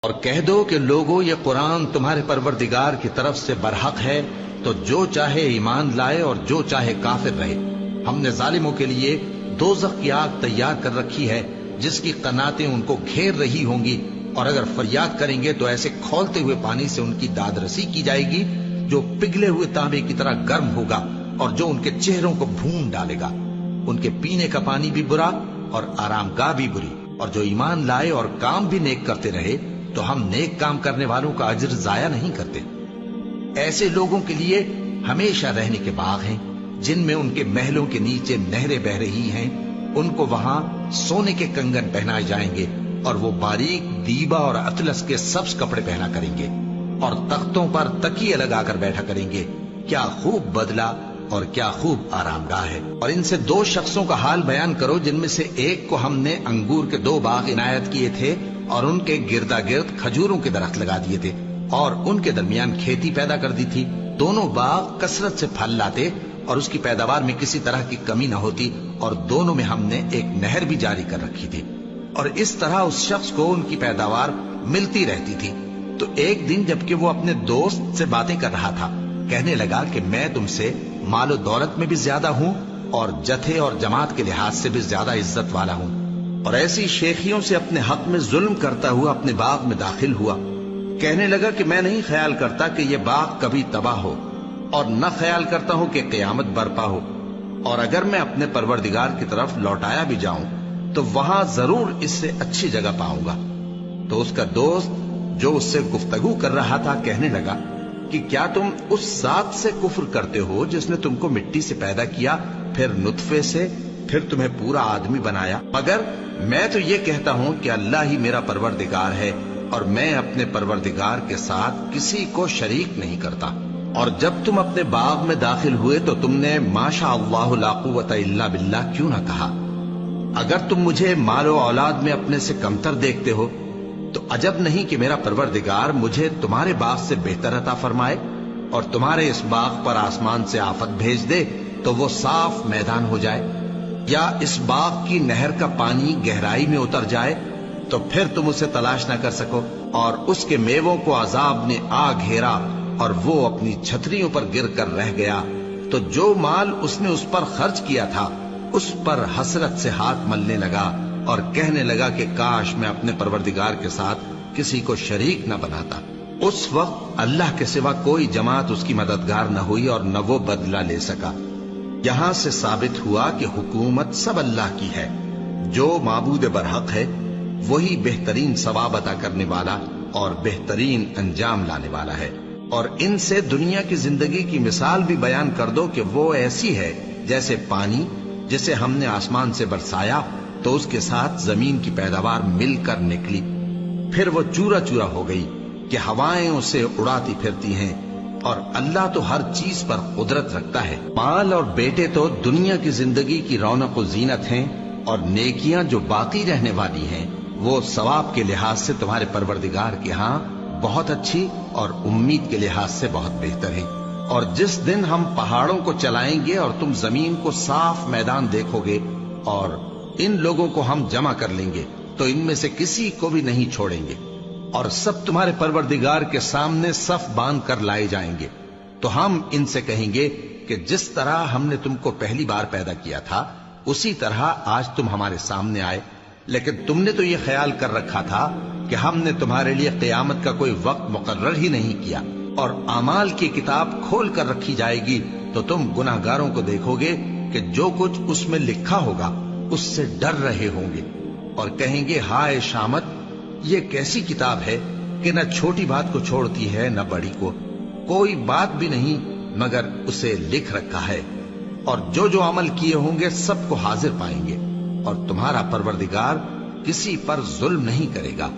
اور کہہ دو کہ لوگو یہ قرآن تمہارے پروردگار کی طرف سے برحق ہے، تو جو چاہے ایمان لائے اور جو چاہے کافر رہے۔ ہم نے ظالموں کے لیے دوزخ کی آگ تیار کر رکھی ہے جس کی قناتیں ان کو گھیر رہی ہوں گی، اور اگر فریاد کریں گے تو ایسے کھولتے ہوئے پانی سے ان کی داد رسی کی جائے گی جو پگھلے ہوئے تانبے کی طرح گرم ہوگا اور جو ان کے چہروں کو بھون ڈالے گا۔ ان کے پینے کا پانی بھی برا اور آرام گاہ بھی بری، اور جو ایمان لائے اور کام بھی نیک کرتے رہے تو ہم نیک کام کرنے والوں کا اجر ضائع نہیں کرتے۔ ایسے لوگوں کے لیے ہمیشہ رہنے کے باغ ہیں جن میں ان کے محلوں کے نیچے نہریں بہ رہی ہیں، ان کو وہاں سونے کے کنگن پہنائے جائیں گے اور وہ باریک دیبا اور اطلس کے سبز کپڑے پہنا کریں گے اور تختوں پر تکیے لگا کر بیٹھا کریں گے۔ کیا خوب بدلہ اور کیا خوب آرام گاہ ہے۔ اور ان سے دو شخصوں کا حال بیان کرو جن میں سے ایک کو ہم نے انگور کے 2 باغ عنایت کیے تھے اور ان کے گردا گرد کھجوروں کے درخت لگا دیے تھے اور ان کے درمیان کھیتی پیدا کر دی تھی۔ دونوں باغ کثرت سے پھل لاتے اور اس کی پیداوار میں کسی طرح کی کمی نہ ہوتی، اور دونوں میں ہم نے ایک نہر بھی جاری کر رکھی تھی، اور اس طرح اس شخص کو ان کی پیداوار ملتی رہتی تھی۔ تو ایک دن جبکہ وہ اپنے دوست سے باتیں کر رہا تھا، کہنے لگا کہ میں تم سے مال و دولت میں بھی زیادہ ہوں اور جتھے اور جماعت کے لحاظ سے بھی زیادہ عزت والا ہوں، اور ایسی شیخیوں سے اپنے حق میں ظلم کرتا ہوا اپنے باغ میں داخل ہوا۔ کہنے لگا کہ میں نہیں خیال کرتا کہ یہ باغ کبھی تباہ ہو، اور نہ خیال کرتا ہوں کہ قیامت برپا ہو، اور اگر میں اپنے پروردگار کی طرف لوٹایا بھی جاؤں تو وہاں ضرور اس سے اچھی جگہ پاؤں گا۔ تو اس کا دوست جو اس سے گفتگو کر رہا تھا کہنے لگا کہ کیا تم اس ذات سے کفر کرتے ہو جس نے تم کو مٹی سے پیدا کیا، پھر نطفے سے، پھر تمہیں پورا آدمی بنایا؟ مگر میں تو یہ کہتا ہوں کہ اللہ ہی میرا پروردگار ہے، اور میں اپنے پروردگار کے ساتھ کسی کو شریک نہیں کرتا۔ اور جب تم اپنے باغ میں داخل ہوئے تو تم نے ما شاء اللہ لا قوت الا باللہ کیوں نہ کہا؟ اگر تم مجھے مال و اولاد میں اپنے سے کمتر دیکھتے ہو تو عجب نہیں کہ میرا پروردگار مجھے تمہارے باغ سے بہتر عطا فرمائے اور تمہارے اس باغ پر آسمان سے آفت بھیج دے تو وہ صاف میدان ہو جائے، یا اس باغ کی نہر کا پانی گہرائی میں اتر جائے تو پھر تم اسے تلاش نہ کر سکو، اور اس کے میووں کو عذاب نے آ گھیرا اور وہ اپنی چھتریوں پر گر کر رہ گیا، تو جو مال اس نے اس پر خرچ کیا تھا اس پر حسرت سے ہاتھ ملنے لگا اور کہنے لگا کہ کاش میں اپنے پروردگار کے ساتھ کسی کو شریک نہ بناتا۔ اس وقت اللہ کے سوا کوئی جماعت اس کی مددگار نہ ہوئی اور نہ وہ بدلہ لے سکا۔ یہاں سے ثابت ہوا کہ حکومت سب اللہ کی ہے، جو معبود برحق ہے وہی بہترین ثواب عطا کرنے والا اور بہترین انجام لانے والا ہے۔ اور ان سے دنیا کی زندگی کی مثال بھی بیان کر دو کہ وہ ایسی ہے جیسے پانی جسے ہم نے آسمان سے برسایا تو اس کے ساتھ زمین کی پیداوار مل کر نکلی، پھر وہ چورا چورا ہو گئی کہ ہوائیں اسے اڑاتی پھرتی ہیں، اور اللہ تو ہر چیز پر قدرت رکھتا ہے۔ مال اور بیٹے تو دنیا کی زندگی کی رونق و زینت ہیں، اور نیکیاں جو باقی رہنے والی ہیں وہ ثواب کے لحاظ سے تمہارے پروردگار کے ہاں بہت اچھی اور امید کے لحاظ سے بہت بہتر ہے۔ اور جس دن ہم پہاڑوں کو چلائیں گے اور تم زمین کو صاف میدان دیکھو گے اور ان لوگوں کو ہم جمع کر لیں گے تو ان میں سے کسی کو بھی نہیں چھوڑیں گے، اور سب تمہارے پروردگار کے سامنے صف باندھ کر لائے جائیں گے۔ تو ہم ان سے کہیں گے کہ جس طرح ہم نے تم کو پہلی بار پیدا کیا تھا اسی طرح آج تم ہمارے سامنے آئے، لیکن تم نے تو یہ خیال کر رکھا تھا کہ ہم نے تمہارے لیے قیامت کا کوئی وقت مقرر ہی نہیں کیا، اور اعمال کی کتاب کھول کر رکھی جائے گی تو تم گناہگاروں کو دیکھو گے کہ جو کچھ اس میں لکھا ہوگا اس سے ڈر رہے ہوں گے، اور کہیں گے ہائے شامت، یہ کیسی کتاب ہے کہ نہ چھوٹی بات کو چھوڑتی ہے نہ بڑی کو، کوئی بات بھی نہیں مگر اسے لکھ رکھا ہے، اور جو جو عمل کیے ہوں گے سب کو حاضر پائیں گے، اور تمہارا پروردگار کسی پر ظلم نہیں کرے گا۔